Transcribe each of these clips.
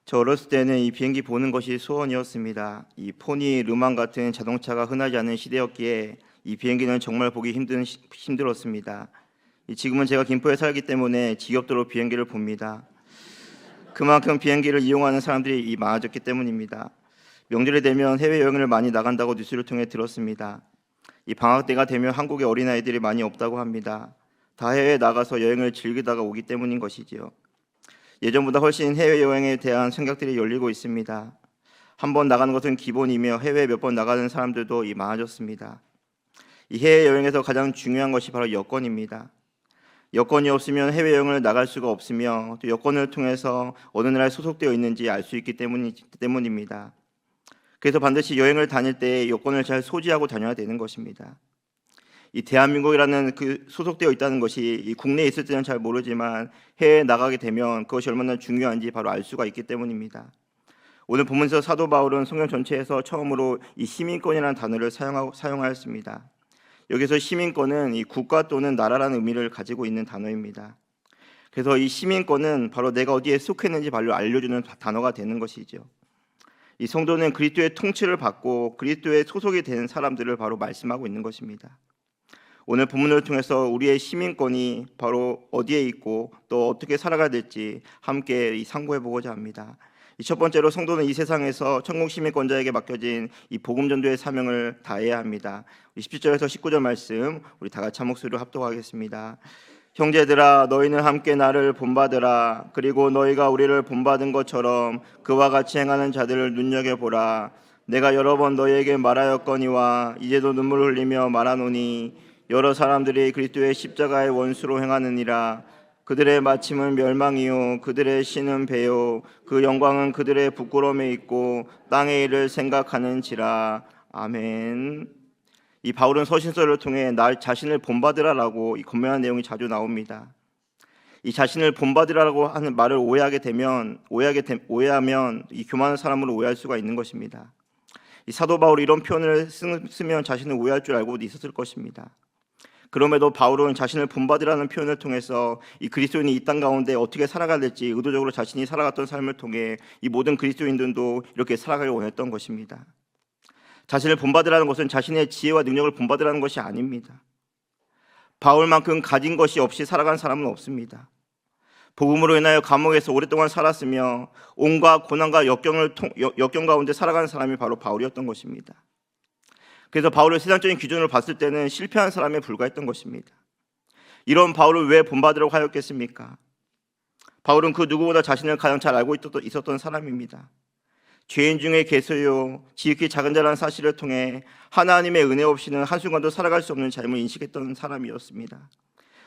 저 어렸을 때는 이 비행기 보는 것이 소원이었습니다. 이 포니 르망 같은 자동차가 흔하지 않은 시대였기에 이 비행기는 정말 보기 힘들었습니다. 지금은 제가 김포에 살기 때문에 지겹도록 비행기를 봅니다. 그만큼 비행기를 이용하는 사람들이 많아졌기 때문입니다. 명절이 되면 해외여행을 많이 나간다고 뉴스를 통해 들었습니다. 이 방학 때가 되면 한국에 어린아이들이 많이 없다고 합니다. 다 해외에 나가서 여행을 즐기다가 오기 때문인 것이지요. 예전보다 훨씬 해외여행에 대한 생각들이 열리고 있습니다. 한 번 나가는 것은 기본이며 해외에 몇 번 나가는 사람들도 많아졌습니다. 이 해외여행에서 가장 중요한 것이 바로 여권입니다. 여권이 없으면 해외여행을 나갈 수가 없으며 또 여권을 통해서 어느 나라에 소속되어 있는지 알 수 있기 때문입니다. 그래서 반드시 여행을 다닐 때 여권을 잘 소지하고 다녀야 되는 것입니다. 이 대한민국이라는 그 소속되어 있다는 것이 이 국내에 있을 때는 잘 모르지만 해외에 나가게 되면 그것이 얼마나 중요한지 바로 알 수가 있기 때문입니다. 오늘 본문에서 사도 바울은 성경 전체에서 처음으로 이 시민권이라는 단어를 사용하였습니다. 여기서 시민권은 이 국가 또는 나라라는 의미를 가지고 있는 단어입니다. 그래서 이 시민권은 바로 내가 어디에 속했는지 바로 알려주는 단어가 되는 것이죠. 이 성도는 그리스도의 통치를 받고 그리스도의 소속이 된 사람들을 바로 말씀하고 있는 것입니다. 오늘 본문을 통해서 우리의 시민권이 바로 어디에 있고 또 어떻게 살아가야 될지 함께 상고해 보고자 합니다. 첫 번째로 성도는 이 세상에서 천국 시민권자에게 맡겨진 이 복음 전도의 사명을 다해야 합니다. 17절에서 19절 말씀 우리 다 같이 한 목소리로 합독하겠습니다. 형제들아 너희는 함께 나를 본받으라. 그리고 너희가 우리를 본받은 것처럼 그와 같이 행하는 자들을 눈여겨보라. 내가 여러 번 너희에게 말하였거니와 이제도 눈물을 흘리며 말하노니 여러 사람들이 그리스도의 십자가의 원수로 행하느니라. 그들의 마침은 멸망이요 그들의 신은 배요 그 영광은 그들의 부끄러움에 있고 땅의 일을 생각하는지라. 아멘. 이 바울은 서신서를 통해 나 자신을 본받으라라고 권면하는 내용이 자주 나옵니다. 이 자신을 본받으라고 하는 말을 오해하면 이 교만한 사람으로 오해할 수가 있는 것입니다. 이 사도 바울이 이런 표현을 쓰면 자신을 오해할 줄 알고 있었을 것입니다. 그럼에도 바울은 자신을 본받으라는 표현을 통해서 이 그리스도인이 이 땅 가운데 어떻게 살아가야 될지 의도적으로 자신이 살아갔던 삶을 통해 이 모든 그리스도인들도 이렇게 살아가길 원했던 것입니다. 자신을 본받으라는 것은 자신의 지혜와 능력을 본받으라는 것이 아닙니다. 바울만큼 가진 것이 없이 살아간 사람은 없습니다. 복음으로 인하여 감옥에서 오랫동안 살았으며 온갖 고난과 역경 가운데 살아가는 사람이 바로 바울이었던 것입니다. 그래서 바울을 세상적인 기준으로 봤을 때는 실패한 사람에 불과했던 것입니다. 이런 바울을 왜 본받으라고 하였겠습니까? 바울은 그 누구보다 자신을 가장 잘 알고 있었던 사람입니다. 죄인 중에 계세요 지극히 작은 자라는 사실을 통해 하나님의 은혜 없이는 한순간도 살아갈 수 없는 삶을 인식했던 사람이었습니다.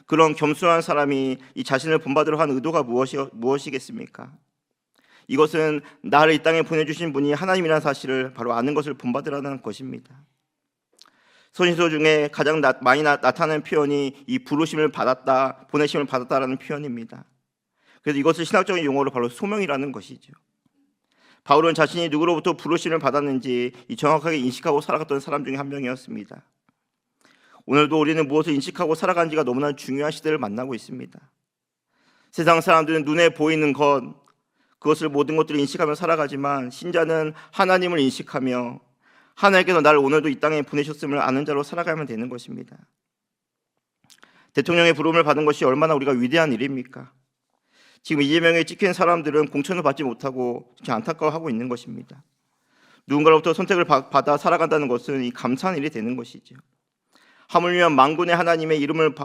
그런 겸손한 사람이 이 자신을 본받으려 한 의도가 무엇이겠습니까? 이것은 나를 이 땅에 보내주신 분이 하나님이라는 사실을 바로 아는 것을 본받으라는 것입니다. 서신서 중에 가장 많이 나타나는 표현이 이 부르심을 받았다, 보내심을 받았다라는 표현입니다. 그래서 이것을 신학적인 용어로 바로 소명이라는 것이죠. 바울은 자신이 누구로부터 부르심을 받았는지 정확하게 인식하고 살아갔던 사람 중에 한 명이었습니다. 오늘도 우리는 무엇을 인식하고 살아가는지가 너무나 중요한 시대를 만나고 있습니다. 세상 사람들은 눈에 보이는 그것을 모든 것들을 인식하며 살아가지만 신자는 하나님을 인식하며 하나님께서 나를 오늘도 이 땅에 보내셨음을 아는 자로 살아가면 되는 것입니다. 대통령의 부름을 받은 것이 얼마나 우리가 위대한 일입니까? 지금 이재명에 찍힌 사람들은 공천을 받지 못하고 안타까워하고 있는 것입니다. 누군가로부터 선택을 받아 살아간다는 것은 이 감사한 일이 되는 것이죠. 하물며 만군의 하나님의 이름을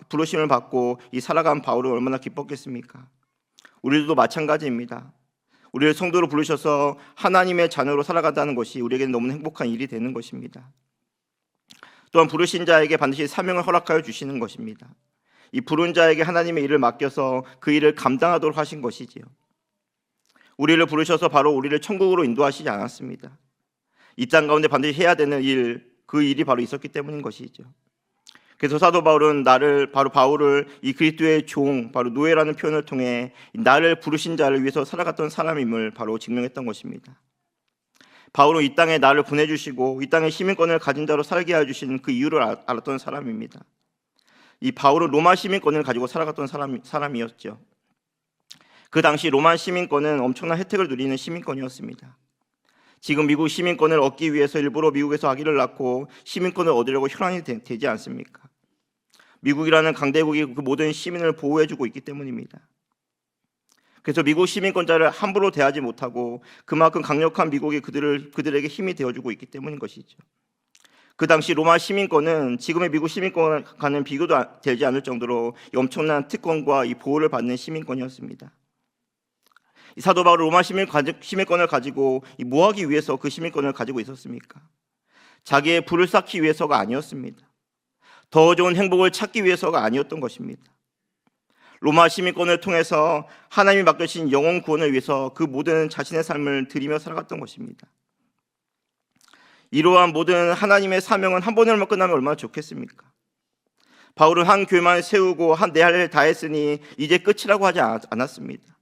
부르심을 받고 이 살아간 바울은 얼마나 기뻤겠습니까? 우리도 마찬가지입니다. 우리를 성도로 부르셔서 하나님의 자녀로 살아간다는 것이 우리에게는 너무 행복한 일이 되는 것입니다. 또한 부르신 자에게 반드시 사명을 허락하여 주시는 것입니다. 이 부른 자에게 하나님의 일을 맡겨서 그 일을 감당하도록 하신 것이지요. 우리를 부르셔서 바로 우리를 천국으로 인도하시지 않았습니다. 이 땅 가운데 반드시 해야 되는 일, 그 일이 바로 있었기 때문인 것이죠. 그래서 사도 바울은 바울을 이 그리스도의 종, 바로 노예라는 표현을 통해 나를 부르신 자를 위해서 살아갔던 사람임을 바로 증명했던 것입니다. 바울은 이 땅에 나를 보내주시고 이 땅에 시민권을 가진 자로 살게 해주신 그 이유를 알았던 사람입니다. 이 바울은 로마 시민권을 가지고 살아갔던 사람이었죠. 그 당시 로마 시민권은 엄청난 혜택을 누리는 시민권이었습니다. 지금 미국 시민권을 얻기 위해서 일부러 미국에서 아기를 낳고 시민권을 얻으려고 혈안이 되지 않습니까? 미국이라는 강대국이 그 모든 시민을 보호해주고 있기 때문입니다. 그래서 미국 시민권자를 함부로 대하지 못하고 그만큼 강력한 미국이 그들에게 힘이 되어주고 있기 때문인 것이죠. 그 당시 로마 시민권은 지금의 미국 시민권과는 비교도 되지 않을 정도로 엄청난 특권과 이 보호를 받는 시민권이었습니다. 이 사도 바울은 로마 시민권을 가지고 뭐 하기 위해서 그 시민권을 가지고 있었습니까? 자기의 부를 쌓기 위해서가 아니었습니다. 더 좋은 행복을 찾기 위해서가 아니었던 것입니다. 로마 시민권을 통해서 하나님이 맡겨주신 영혼 구원을 위해서 그 모든 자신의 삶을 드리며 살아갔던 것입니다. 이러한 모든 하나님의 사명은 한 번으로만 끝나면 얼마나 좋겠습니까? 바울은 한 교회만 세우고 내 할 일 다 했으니 이제 끝이라고 하지 않았습니다.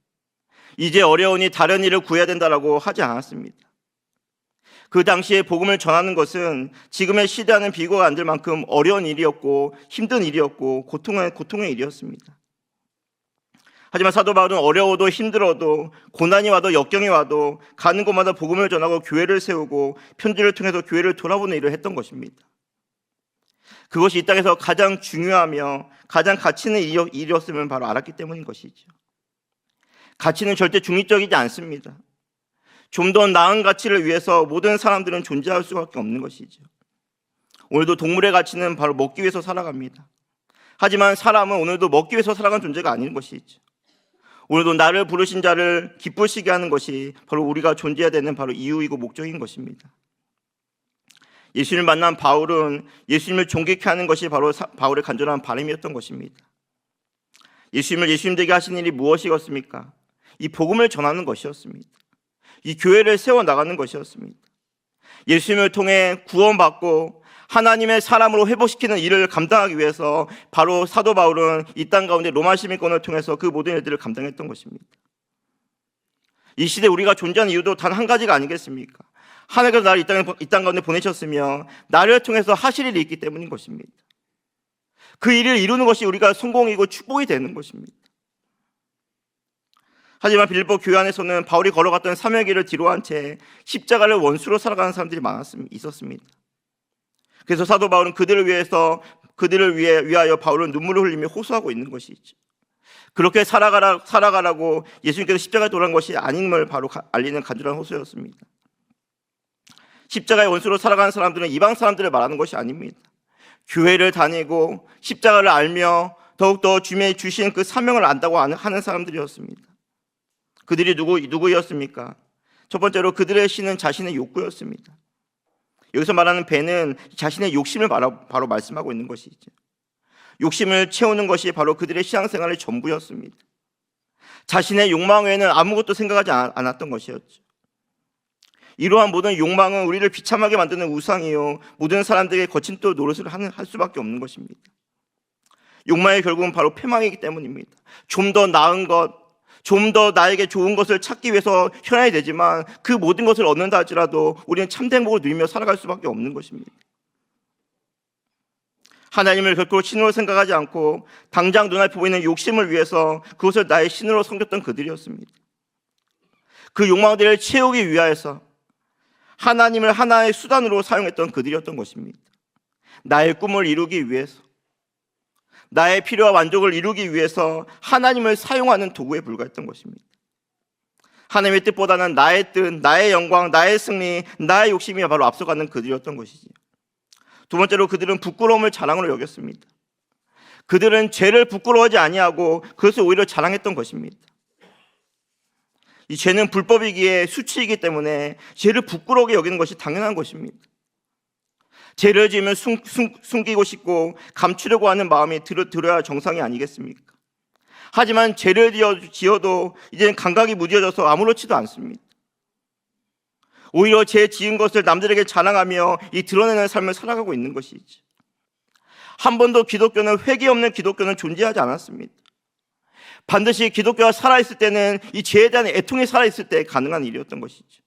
이제 어려우니 다른 일을 구해야 된다라고 하지 않았습니다. 그 당시에 복음을 전하는 것은 지금의 시대와는 비교가 안 될 만큼 어려운 일이었고 힘든 일이었고 고통의 일이었습니다. 하지만 사도 바울은 어려워도 힘들어도 고난이 와도 역경이 와도 가는 곳마다 복음을 전하고 교회를 세우고 편지를 통해서 교회를 돌아보는 일을 했던 것입니다. 그것이 이 땅에서 가장 중요하며 가장 가치 있는 일이었음을 바로 알았기 때문인 것이죠. 가치는 절대 중립적이지 않습니다. 좀 더 나은 가치를 위해서 모든 사람들은 존재할 수밖에 없는 것이죠. 오늘도 동물의 가치는 바로 먹기 위해서 살아갑니다. 하지만 사람은 오늘도 먹기 위해서 살아가는 존재가 아닌 것이죠. 오늘도 나를 부르신 자를 기쁘시게 하는 것이 바로 우리가 존재해야 되는 바로 이유이고 목적인 것입니다. 예수님을 만난 바울은 예수님을 존귀케 하는 것이 바로 바울의 간절한 바람이었던 것입니다. 예수님을 예수님 되게 하신 일이 무엇이었습니까? 이 복음을 전하는 것이었습니다. 이 교회를 세워나가는 것이었습니다. 예수님을 통해 구원받고 하나님의 사람으로 회복시키는 일을 감당하기 위해서 바로 사도 바울은 이 땅 가운데 로마 시민권을 통해서 그 모든 일들을 감당했던 것입니다. 이 시대에 우리가 존재하는 이유도 단 한 가지가 아니겠습니까? 하나님께서 나를 이 땅 가운데 보내셨으며 나를 통해서 하실 일이 있기 때문인 것입니다. 그 일을 이루는 것이 우리가 성공이고 축복이 되는 것입니다. 하지만 빌립보 교회 안에서는 바울이 걸어갔던 사명의 길을 뒤로한 채 십자가를 원수로 살아가는 사람들이 있었습니다. 그래서 사도 바울은 그들을 위하여 바울은 눈물을 흘리며 호소하고 있는 것이죠. 그렇게 살아가라고 예수님께서 십자가에 돌아간 것이 아님을 바로 알리는 간절한 호소였습니다. 십자가의 원수로 살아가는 사람들은 이방 사람들을 말하는 것이 아닙니다. 교회를 다니고 십자가를 알며 더욱더 주님의 주신 그 사명을 안다고 하는 사람들이었습니다. 그들이 누구였습니까? 첫 번째로 그들의 신은 자신의 욕구였습니다. 여기서 말하는 배는 자신의 욕심을 바로 말씀하고 있는 것이죠. 욕심을 채우는 것이 바로 그들의 신앙생활의 전부였습니다. 자신의 욕망 외에는 아무것도 생각하지 않았던 것이었죠. 이러한 모든 욕망은 우리를 비참하게 만드는 우상이요 모든 사람들에게 거친 또 노릇을 할 수밖에 없는 것입니다. 욕망의 결국은 바로 패망이기 때문입니다. 좀 더 나은 것, 좀 더 나에게 좋은 것을 찾기 위해서 혈안이 되지만 그 모든 것을 얻는다 할지라도 우리는 참된 행복을 누리며 살아갈 수밖에 없는 것입니다. 하나님을 결코 신으로 생각하지 않고 당장 눈앞에 보이는 욕심을 위해서 그것을 나의 신으로 섬겼던 그들이었습니다. 그 욕망들을 채우기 위하여서 하나님을 하나의 수단으로 사용했던 그들이었던 것입니다. 나의 꿈을 이루기 위해서, 나의 필요와 만족을 이루기 위해서 하나님을 사용하는 도구에 불과했던 것입니다. 하나님의 뜻보다는 나의 뜻, 나의 영광, 나의 승리, 나의 욕심이 바로 앞서가는 그들이었던 것이지요. 두 번째로 그들은 부끄러움을 자랑으로 여겼습니다. 그들은 죄를 부끄러워하지 아니하고 그것을 오히려 자랑했던 것입니다. 이 죄는 불법이기에 수치이기 때문에 죄를 부끄러우게 여기는 것이 당연한 것입니다. 죄를 지으면 숨기고 싶고 감추려고 하는 마음이 들어야 정상이 아니겠습니까? 하지만 죄를 지어도 이제는 감각이 무뎌져서 아무렇지도 않습니다. 오히려 죄 지은 것을 남들에게 자랑하며 이 드러내는 삶을 살아가고 있는 것이지. 한 번도 기독교는 회개 없는 기독교는 존재하지 않았습니다. 반드시 기독교가 살아있을 때는 이 죄에 대한 애통이 살아있을 때 가능한 일이었던 것이죠.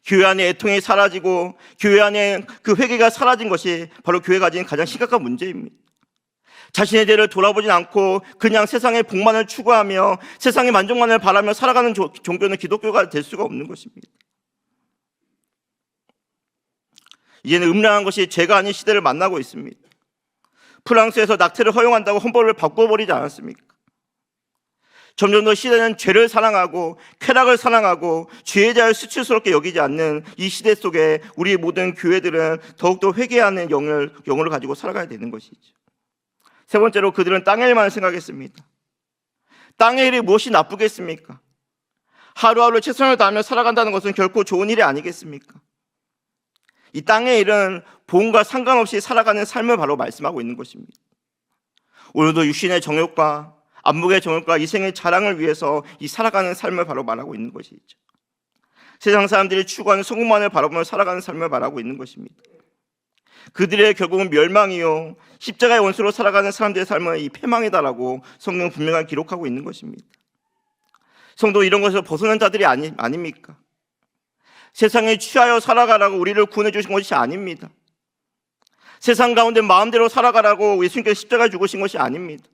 교회 안에 애통이 사라지고 교회 안에 그 회개가 사라진 것이 바로 교회가 가진 가장 심각한 문제입니다. 자신의 죄를 돌아보진 않고 그냥 세상의 복만을 추구하며 세상의 만족만을 바라며 살아가는 종교는 기독교가 될 수가 없는 것입니다. 이제는 음란한 것이 죄가 아닌 시대를 만나고 있습니다. 프랑스에서 낙태를 허용한다고 헌법을 바꿔버리지 않았습니까? 점점 더 시대는 죄를 사랑하고 쾌락을 사랑하고 죄의 자를 수치스럽게 여기지 않는 이 시대 속에 우리 모든 교회들은 더욱더 회개하는 영을 가지고 살아가야 되는 것이죠. 세 번째로 그들은 땅의 일만 생각했습니다. 땅의 일이 무엇이 나쁘겠습니까? 하루하루 최선을 다하며 살아간다는 것은 결코 좋은 일이 아니겠습니까? 이 땅의 일은 복음과 상관없이 살아가는 삶을 바로 말씀하고 있는 것입니다. 오늘도 육신의 정욕과 안목의 정욕과 이생의 자랑을 위해서 이 살아가는 삶을 바로 말하고 있는 것이죠. 세상 사람들이 추구하는 성공만을 바라보며 살아가는 삶을 말하고 있는 것입니다. 그들의 결국은 멸망이요 십자가의 원수로 살아가는 사람들의 삶은 이 패망이다라고 성경은 분명하게 기록하고 있는 것입니다. 성도, 이런 것에서 벗어난 자들이 아닙니까? 세상에 취하여 살아가라고 우리를 구원해 주신 것이 아닙니다. 세상 가운데 마음대로 살아가라고 예수님께서 십자가에 죽으신 것이 아닙니다.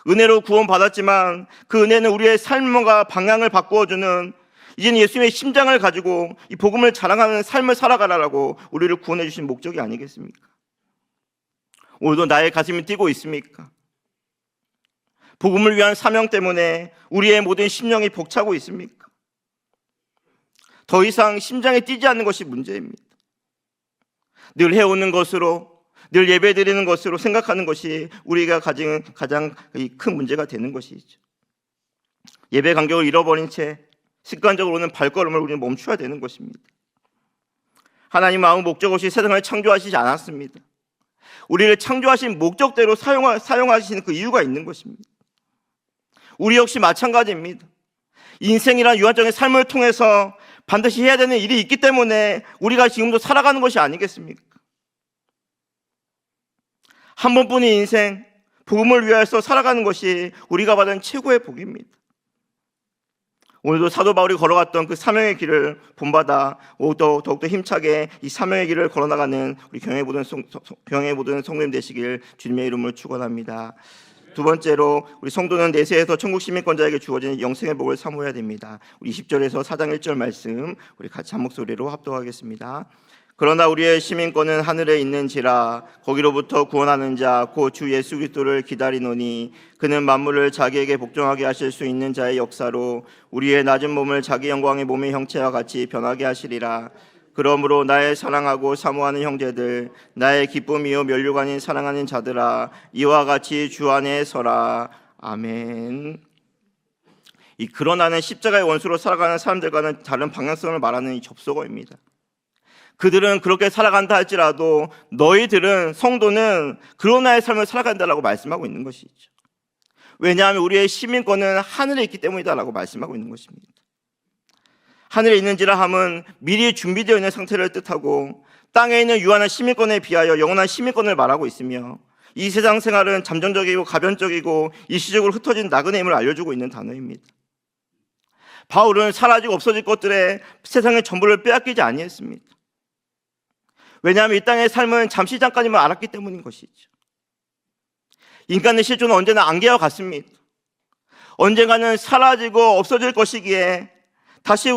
은혜로 구원받았지만 그 은혜는 우리의 삶과 방향을 바꾸어주는, 이제는 예수님의 심장을 가지고 이 복음을 자랑하는 삶을 살아가라고 우리를 구원해 주신 목적이 아니겠습니까? 오늘도 나의 가슴이 뛰고 있습니까? 복음을 위한 사명 때문에 우리의 모든 심령이 벅차고 있습니까? 더 이상 심장이 뛰지 않는 것이 문제입니다. 늘 해오는 것으로, 늘 예배드리는 것으로 생각하는 것이 우리가 가진 가장 큰 문제가 되는 것이죠. 예배 간격을 잃어버린 채 습관적으로는 발걸음을 우리는 멈춰야 되는 것입니다. 하나님은 아무 목적 없이 세상을 창조하시지 않았습니다. 우리를 창조하신 목적대로 사용하시는 그 이유가 있는 것입니다. 우리 역시 마찬가지입니다. 인생이란 유한적인 삶을 통해서 반드시 해야 되는 일이 있기 때문에 우리가 지금도 살아가는 것이 아니겠습니까? 한 번뿐인 인생, 복음을 위해서 살아가는 것이 우리가 받은 최고의 복입니다. 오늘도 사도 바울이 걸어갔던 그 사명의 길을 본받아 더욱더 힘차게 이 사명의 길을 걸어나가는 우리 경영의 모든 성도님 되시길 주님의 이름으로 축원합니다. 두 번째로 우리 성도는 내세에서 천국 시민권자에게 주어진 영생의 복을 사모해야 됩니다. 우리 20절에서 4장 1절 말씀 우리 같이 한 목소리로 합독하겠습니다. 그러나 우리의 시민권은 하늘에 있는지라 거기로부터 구원하는 자 곧 주 예수 그리스도를 기다리노니 그는 만물을 자기에게 복종하게 하실 수 있는 자의 역사로 우리의 낮은 몸을 자기 영광의 몸의 형체와 같이 변하게 하시리라. 그러므로 나의 사랑하고 사모하는 형제들, 나의 기쁨이요 면류관인 사랑하는 자들아, 이와 같이 주 안에 서라. 아멘. 이 그러나는 십자가의 원수로 살아가는 사람들과는 다른 방향성을 말하는 이 접속어입니다. 그들은 그렇게 살아간다 할지라도 너희들은, 성도는 그러나의 삶을 살아간다라고 말씀하고 있는 것이죠. 왜냐하면 우리의 시민권은 하늘에 있기 때문이다라고 말씀하고 있는 것입니다. 하늘에 있는지라 함은 미리 준비되어 있는 상태를 뜻하고 땅에 있는 유한한 시민권에 비하여 영원한 시민권을 말하고 있으며 이 세상 생활은 잠정적이고 가변적이고 일시적으로 흩어진 나그네 힘을 알려주고 있는 단어입니다. 바울은 사라지고 없어질 것들에 세상의 전부를 빼앗기지 아니했습니다. 왜냐하면 이 땅의 삶은 잠시 잠깐임을 알았기 때문인 것이죠. 인간의 실존은 언제나 안개와 같습니다. 언젠가는 사라지고 없어질 것이기에 다시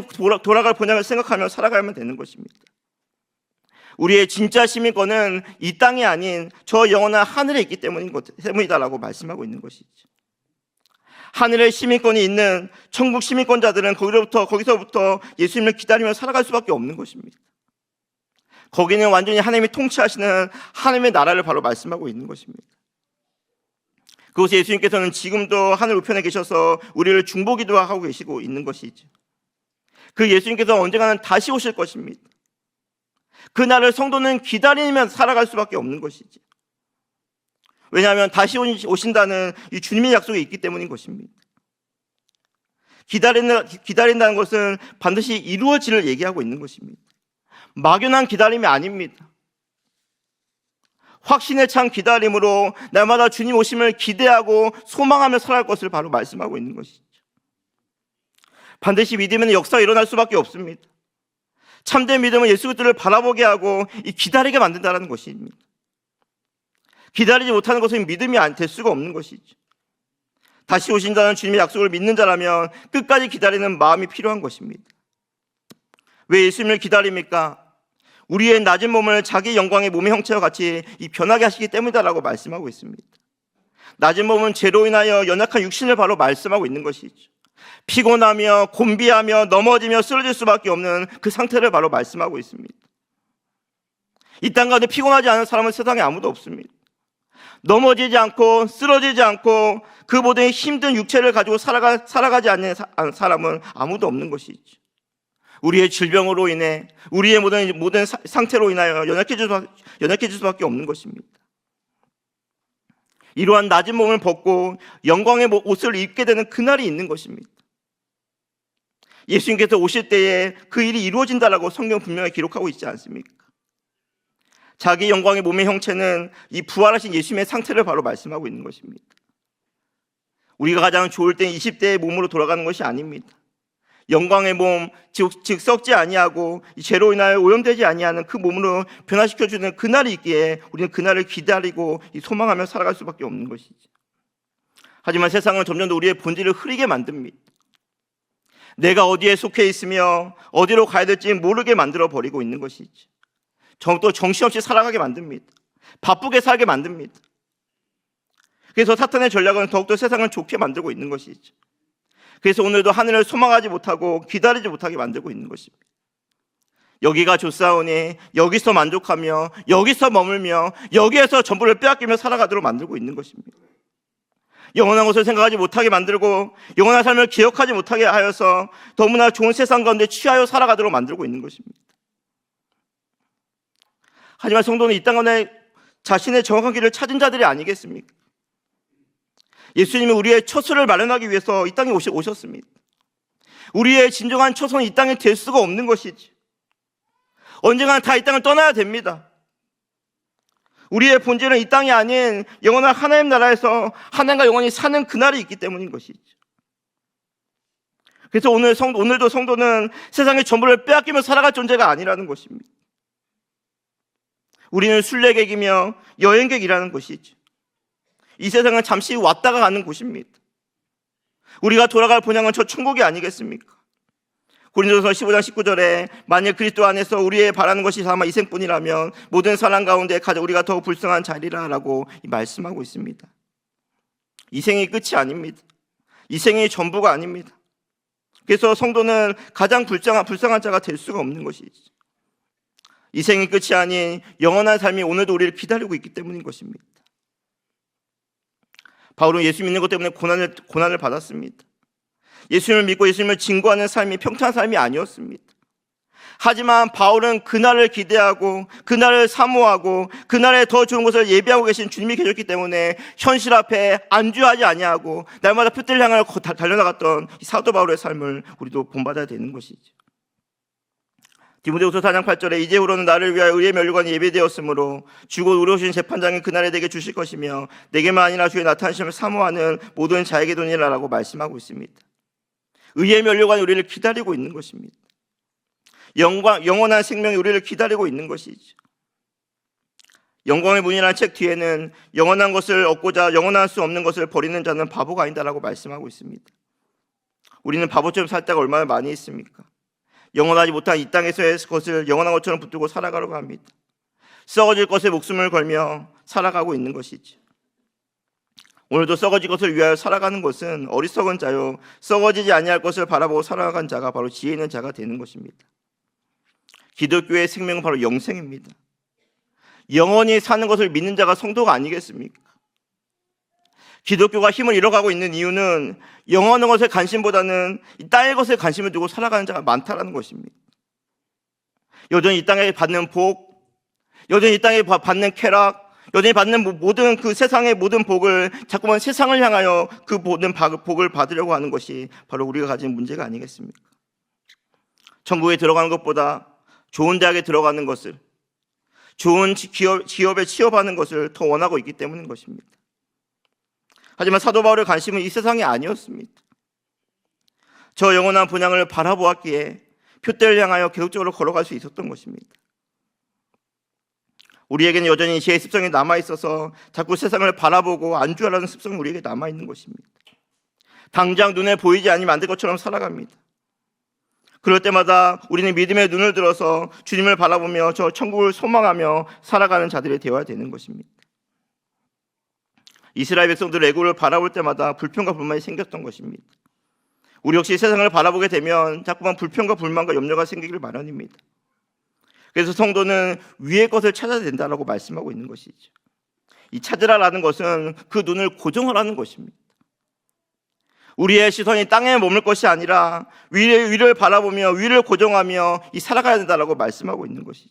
돌아갈 본향을 생각하며 살아가면 되는 것입니다. 우리의 진짜 시민권은 이 땅이 아닌 저 영원한 하늘에 있기 때문이다라고 말씀하고 있는 것이죠. 하늘의 시민권이 있는 천국 시민권자들은 거기서부터 예수님을 기다리며 살아갈 수밖에 없는 것입니다. 거기는 완전히 하나님이 통치하시는 하나님의 나라를 바로 말씀하고 있는 것입니다. 그곳에 예수님께서는 지금도 하늘 우편에 계셔서 우리를 중보기도 하고 계시고 있는 것이죠. 그 예수님께서 언젠가는 다시 오실 것입니다. 그날을 성도는 기다리며 살아갈 수밖에 없는 것이죠. 왜냐하면 다시 오신다는 이 주님의 약속이 있기 때문인 것입니다. 기다린다는 것은 반드시 이루어질을 얘기하고 있는 것입니다. 막연한 기다림이 아닙니다. 확신에 찬 기다림으로 날마다 주님 오심을 기대하고 소망하며 살아갈 것을 바로 말씀하고 있는 것이죠. 반드시 믿으면 역사가 일어날 수밖에 없습니다. 참된 믿음은 예수 그리스도를 바라보게 하고 기다리게 만든다는 것입니다. 기다리지 못하는 것은 믿음이 될 수가 없는 것이죠. 다시 오신다는 주님의 약속을 믿는 자라면 끝까지 기다리는 마음이 필요한 것입니다. 왜 예수님을 기다립니까? 우리의 낮은 몸을 자기 영광의 몸의 형체와 같이 변하게 하시기 때문이다라고 말씀하고 있습니다. 낮은 몸은 죄로 인하여 연약한 육신을 바로 말씀하고 있는 것이죠. 피곤하며 곤비하며 넘어지며 쓰러질 수밖에 없는 그 상태를 바로 말씀하고 있습니다. 이 땅 가운데 피곤하지 않은 사람은 세상에 아무도 없습니다. 넘어지지 않고 쓰러지지 않고 그 모든 힘든 육체를 가지고 살아가지 않는 사람은 아무도 없는 것이죠. 우리의 질병으로 인해 우리의 모든 상태로 인하여 연약해질 수밖에 없는 것입니다. 이러한 낮은 몸을 벗고 영광의 옷을 입게 되는 그날이 있는 것입니다. 예수님께서 오실 때에 그 일이 이루어진다라고 성경 분명히 기록하고 있지 않습니까? 자기 영광의 몸의 형체는 이 부활하신 예수님의 상태를 바로 말씀하고 있는 것입니다. 우리가 가장 좋을 때 20대의 몸으로 돌아가는 것이 아닙니다. 영광의 몸, 즉 썩지 아니하고 죄로 인하여 오염되지 아니하는 그 몸으로 변화시켜주는 그날이 있기에 우리는 그날을 기다리고 소망하며 살아갈 수밖에 없는 것이죠. 하지만 세상은 점점 더 우리의 본질을 흐리게 만듭니다. 내가 어디에 속해 있으며 어디로 가야 될지 모르게 만들어 버리고 있는 것이죠. 또 정신없이 살아가게 만듭니다. 바쁘게 살게 만듭니다. 그래서 사탄의 전략은 더욱더 세상을 좋게 만들고 있는 것이죠. 그래서 오늘도 하늘을 소망하지 못하고 기다리지 못하게 만들고 있는 것입니다. 여기가 좋사오니 여기서 만족하며 여기서 머물며 여기에서 전부를 빼앗기며 살아가도록 만들고 있는 것입니다. 영원한 것을 생각하지 못하게 만들고 영원한 삶을 기억하지 못하게 하여서 너무나 좋은 세상 가운데 취하여 살아가도록 만들고 있는 것입니다. 하지만 성도는 이 땅 가운데 자신의 정확한 길을 찾은 자들이 아니겠습니까? 예수님은 우리의 처소를 마련하기 위해서 이 땅에 오셨습니다. 우리의 진정한 처소는 이 땅에 될 수가 없는 것이지. 언젠가는 다 이 땅을 떠나야 됩니다. 우리의 본질은 이 땅이 아닌 영원한 하나님 나라에서 하나님과 영원히 사는 그날이 있기 때문인 것이죠. 그래서 오늘도 성도는 세상의 전부를 빼앗기며 살아갈 존재가 아니라는 것입니다. 우리는 순례객이며 여행객이라는 것이죠. 이 세상은 잠시 왔다가 가는 곳입니다. 우리가 돌아갈 본향은 저 천국이 아니겠습니까? 고린도서 15장 19절에 만일 그리스도 안에서 우리의 바라는 것이 다만 이생뿐이라면 모든 사람 가운데 우리가 더 불쌍한 자리라 라고 말씀하고 있습니다. 이생이 끝이 아닙니다. 이생이 전부가 아닙니다. 그래서 성도는 가장 불쌍한 자가 될 수가 없는 것이죠. 이 생이 끝이 아닌 영원한 삶이 오늘도 우리를 기다리고 있기 때문인 것입니다. 바울은 예수 믿는 것 때문에 고난을 받았습니다. 예수님을 믿고 예수님을 증거하는 삶이 평탄한 삶이 아니었습니다. 하지만 바울은 그날을 기대하고 그날을 사모하고 그날에 더 좋은 것을 예비하고 계신 주님이 계셨기 때문에 현실 앞에 안주하지 아니하고 날마다 표대를 향하여 달려나갔던 이 사도 바울의 삶을 우리도 본받아야 되는 것이죠. 디모데후서 4장 8절에 이제후로는 나를 위하여 의의 면류관이 예배되었으므로 주곧 의로우신 재판장이 그날에 내게 주실 것이며 내게만 아니라 주의 나타나심을 사모하는 모든 자에게 도니라라고 말씀하고 있습니다. 의의 면류관이 우리를 기다리고 있는 것입니다. 영원한 생명이 우리를 기다리고 있는 것이죠. 영광의 문이라는 책 뒤에는 영원한 것을 얻고자 영원할 수 없는 것을 버리는 자는 바보가 아니다라고 말씀하고 있습니다. 우리는 바보처럼 살 때가 얼마나 많이 있습니까? 영원하지 못한 이 땅에서의 것을 영원한 것처럼 붙들고 살아가려고 합니다. 썩어질 것에 목숨을 걸며 살아가고 있는 것이죠. 오늘도 썩어질 것을 위하여 살아가는 것은 어리석은 자요 썩어지지 아니할 것을 바라보고 살아간 자가 바로 지혜 있는 자가 되는 것입니다. 기독교의 생명은 바로 영생입니다. 영원히 사는 것을 믿는 자가 성도가 아니겠습니까? 기독교가 힘을 잃어가고 있는 이유는 영원한 것에 관심보다는 이 땅의 것에 관심을 두고 살아가는 자가 많다는 것입니다. 여전히 이 땅에 받는 복, 여전히 이 땅에 받는 쾌락, 여전히 받는 모든 그 세상의 모든 복을 자꾸만 세상을 향하여 그 모든 복을 받으려고 하는 것이 바로 우리가 가진 문제가 아니겠습니까? 천국에 들어가는 것보다 좋은 대학에 들어가는 것을, 좋은 기업에 취업하는 것을 더 원하고 있기 때문인 것입니다. 하지만 사도 바울의 관심은 이 세상이 아니었습니다. 저 영원한 본향을 바라보았기에 표대를 향하여 계속적으로 걸어갈 수 있었던 것입니다. 우리에게는 여전히 죄의 습성이 남아있어서 자꾸 세상을 바라보고 안주하라는 습성이 우리에게 남아있는 것입니다. 당장 눈에 보이지 않으면 안 될 것처럼 살아갑니다. 그럴 때마다 우리는 믿음의 눈을 들어서 주님을 바라보며 저 천국을 소망하며 살아가는 자들이 되어야 되는 것입니다. 이스라엘 백성들 애굽을 바라볼 때마다 불평과 불만이 생겼던 것입니다. 우리 역시 세상을 바라보게 되면 자꾸만 불평과 불만과 염려가 생기길 마련입니다. 그래서 성도는 위의 것을 찾아야 된다라고 말씀하고 있는 것이죠. 이 찾으라라는 것은 그 눈을 고정하라는 것입니다. 우리의 시선이 땅에 머물 것이 아니라 위를 바라보며 위를 고정하며 살아가야 된다라고 말씀하고 있는 것이죠.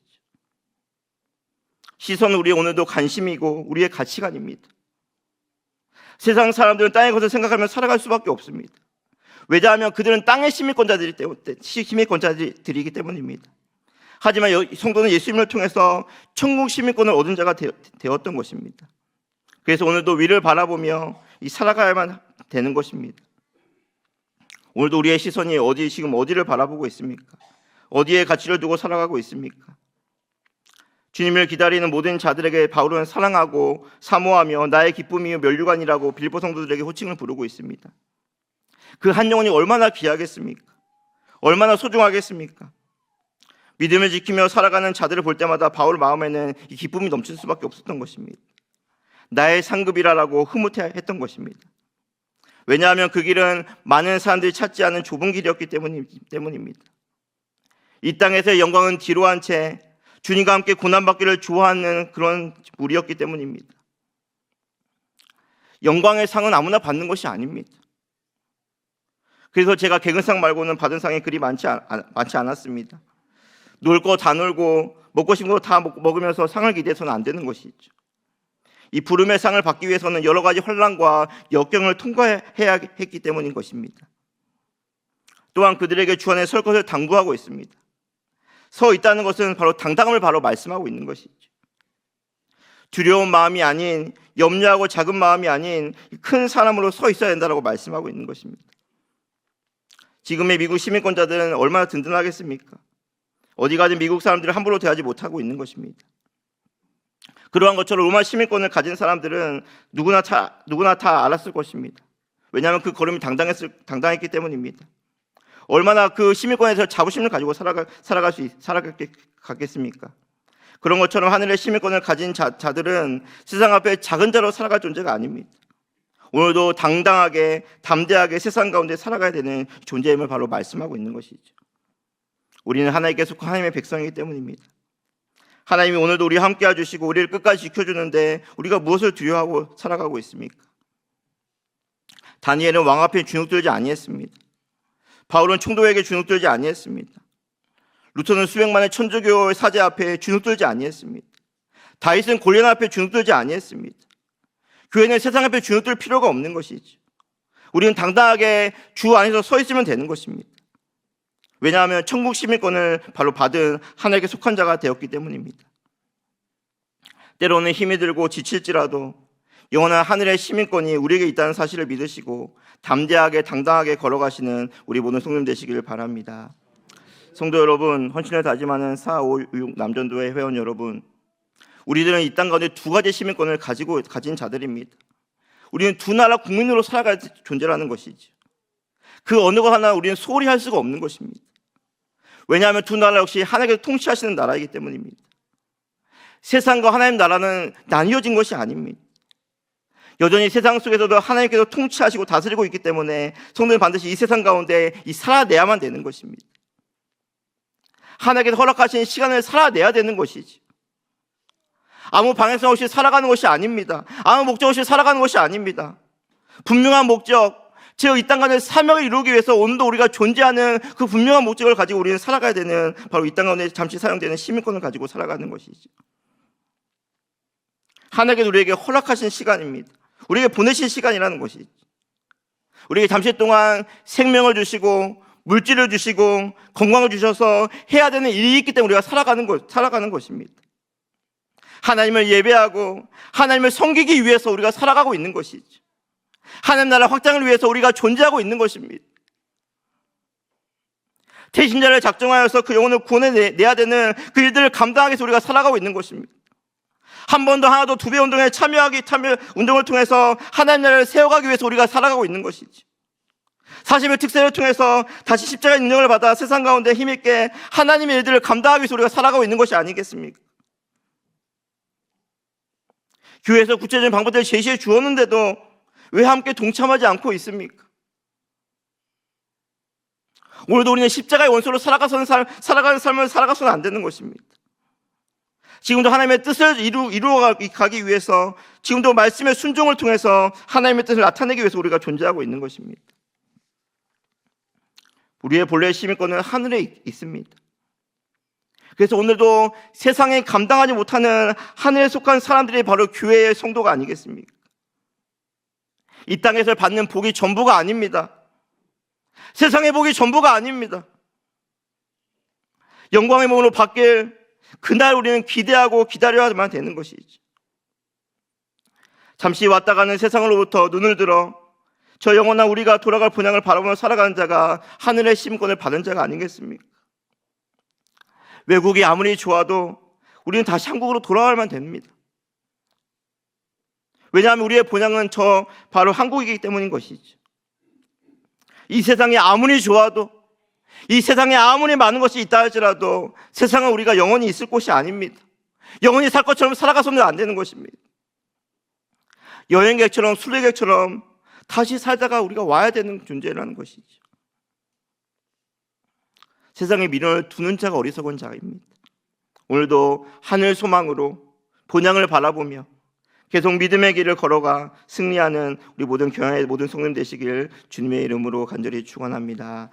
시선은 우리의 오늘도 관심이고 우리의 가치관입니다. 세상 사람들은 땅의 것을 생각하며 살아갈 수밖에 없습니다. 왜냐하면 그들은 땅의 시민권자들이기 때문입니다. 하지만 성도는 예수님을 통해서 천국 시민권을 얻은 자가 되었던 것입니다. 그래서 오늘도 위를 바라보며 살아가야만 되는 것입니다. 오늘도 우리의 시선이 지금 어디를 바라보고 있습니까? 어디에 가치를 두고 살아가고 있습니까? 주님을 기다리는 모든 자들에게 바울은 사랑하고 사모하며 나의 기쁨이요 면류관이라고 빌립보 성도들에게 호칭을 부르고 있습니다. 그 한 영혼이 얼마나 귀하겠습니까? 얼마나 소중하겠습니까? 믿음을 지키며 살아가는 자들을 볼 때마다 바울 마음에는 이 기쁨이 넘칠 수밖에 없었던 것입니다. 나의 상급이라고 흐뭇해했던 것입니다. 왜냐하면 그 길은 많은 사람들이 찾지 않은 좁은 길이었기 때문입니다. 이 땅에서의 영광은 뒤로 한 채 주님과 함께 고난받기를 좋아하는 그런 무리였기 때문입니다. 영광의 상은 아무나 받는 것이 아닙니다. 그래서 제가 개근상 말고는 받은 상이 그리 많지 않았습니다. 놀 거 다 놀고 먹고 싶은 거 다 먹으면서 상을 기대해서는 안 되는 것이죠. 이 부름의 상을 받기 위해서는 여러 가지 혼란과 역경을 통과해야 했기 때문인 것입니다. 또한 그들에게 주 안에 설 것을 당부하고 있습니다. 서 있다는 것은 바로 당당함을 바로 말씀하고 있는 것이죠. 두려운 마음이 아닌, 염려하고 작은 마음이 아닌 큰 사람으로 서 있어야 된다고 말씀하고 있는 것입니다. 지금의 미국 시민권자들은 얼마나 든든하겠습니까? 어디 가든 미국 사람들을 함부로 대하지 못하고 있는 것입니다. 그러한 것처럼 로마 시민권을 가진 사람들은 누구나 다 알았을 것입니다. 왜냐하면 그 걸음이 당당했기 때문입니다. 얼마나 그 시민권에서 자부심을 가지고 살아가겠습니까? 그런 것처럼 하늘의 시민권을 가진 자들은 세상 앞에 작은 자로 살아갈 존재가 아닙니다. 오늘도 당당하게 담대하게 세상 가운데 살아가야 되는 존재임을 바로 말씀하고 있는 것이죠. 우리는 하나님께 속한 하나님의 백성이기 때문입니다. 하나님이 오늘도 우리와 함께 해주시고 우리를 끝까지 지켜주는데 우리가 무엇을 두려워하고 살아가고 있습니까? 다니엘은 왕 앞에 주눅들지 아니했습니다. 바울은 총독에게 주눅들지 아니했습니다. 루터는 수백만의 천주교 사제 앞에 주눅들지 아니했습니다. 다윗은 골리앗 앞에 주눅들지 아니했습니다. 교회는 세상 앞에 주눅들 필요가 없는 것이죠. 우리는 당당하게 주 안에서 서 있으면 되는 것입니다. 왜냐하면 천국 시민권을 바로 받은 하나님께 속한 자가 되었기 때문입니다. 때로는 힘이 들고 지칠지라도 영원한 하늘의 시민권이 우리에게 있다는 사실을 믿으시고 담대하게 당당하게 걸어가시는 우리 모든 성도님 되시기를 바랍니다. 성도 여러분, 헌신을 다짐하는 4, 5, 6 남전도회 회원 여러분, 우리들은 이 땅 가운데 두 가지 시민권을 가진 자들입니다. 우리는 두 나라 국민으로 살아갈 존재라는 것이죠. 그 어느 것 하나 우리는 소홀히 할 수가 없는 것입니다. 왜냐하면 두 나라 역시 하나님께서 통치하시는 나라이기 때문입니다. 세상과 하나님 나라는 나뉘어진 것이 아닙니다. 여전히 세상 속에서도 하나님께서 통치하시고 다스리고 있기 때문에 성도는 반드시 이 세상 가운데 살아내야만 되는 것입니다. 하나님께서 허락하신 시간을 살아내야 되는 것이지. 아무 방해성 없이 살아가는 것이 아닙니다. 아무 목적 없이 살아가는 것이 아닙니다. 분명한 목적, 즉 이 땅 가운데 사명을 이루기 위해서 오늘도 우리가 존재하는 그 분명한 목적을 가지고 우리는 살아가야 되는, 바로 이 땅 가운데 잠시 사용되는 시민권을 가지고 살아가는 것이죠. 하나님께서 우리에게 허락하신 시간입니다. 우리에게 보내신 시간이라는 것이죠. 우리에게 잠시 동안 생명을 주시고 물질을 주시고 건강을 주셔서 해야 되는 일이 있기 때문에 우리가 살아가는 것입니다. 하나님을 예배하고 하나님을 섬기기 위해서 우리가 살아가고 있는 것이죠. 하나님 나라 확장을 위해서 우리가 존재하고 있는 것입니다. 태신자를 작정하여서 그 영혼을 구원해내야 되는 그 일들을 감당하기 위해서 우리가 살아가고 있는 것입니다. 한 번 더 하나 더 두 배 운동에 운동을 통해서 하나님 나라를 세워가기 위해서 우리가 살아가고 있는 것이지. 40일 특세를 통해서 다시 십자가 인정을 받아 세상 가운데 힘있게 하나님의 일들을 감당하기 위해서 우리가 살아가고 있는 것이 아니겠습니까? 교회에서 구체적인 방법들을 제시해 주었는데도 왜 함께 동참하지 않고 있습니까? 오늘도 우리는 십자가의 원수로 살아가는 삶을 살아가서는 안 되는 것입니다. 지금도 하나님의 뜻을 이루어가기 위해서, 지금도 말씀의 순종을 통해서 하나님의 뜻을 나타내기 위해서 우리가 존재하고 있는 것입니다. 우리의 본래의 시민권은 하늘에 있습니다. 그래서 오늘도 세상에 감당하지 못하는 하늘에 속한 사람들이 바로 교회의 성도가 아니겠습니까? 이 땅에서 받는 복이 전부가 아닙니다. 세상의 복이 전부가 아닙니다. 영광의 몸으로 바뀔 그날 우리는 기대하고 기다려야만 되는 것이죠. 잠시 왔다 가는 세상으로부터 눈을 들어 저 영원한 우리가 돌아갈 본향을 바라보며 살아가는 자가 하늘의 시민권을 받은 자가 아니겠습니까? 외국이 아무리 좋아도 우리는 다시 한국으로 돌아가야만 됩니다. 왜냐하면 우리의 본향은 저 바로 한국이기 때문인 것이죠. 이 세상이 아무리 좋아도, 이 세상에 아무리 많은 것이 있다 할지라도 세상은 우리가 영원히 있을 곳이 아닙니다. 영원히 살 것처럼 살아가서는 안 되는 것입니다. 여행객처럼 순례객처럼 다시 살다가 우리가 와야 되는 존재라는 것이죠. 세상에 미련을 두는 자가 어리석은 자입니다. 오늘도 하늘 소망으로 본향을 바라보며 계속 믿음의 길을 걸어가 승리하는 우리 모든 교회의 모든 성도님 되시길 주님의 이름으로 간절히 축원합니다.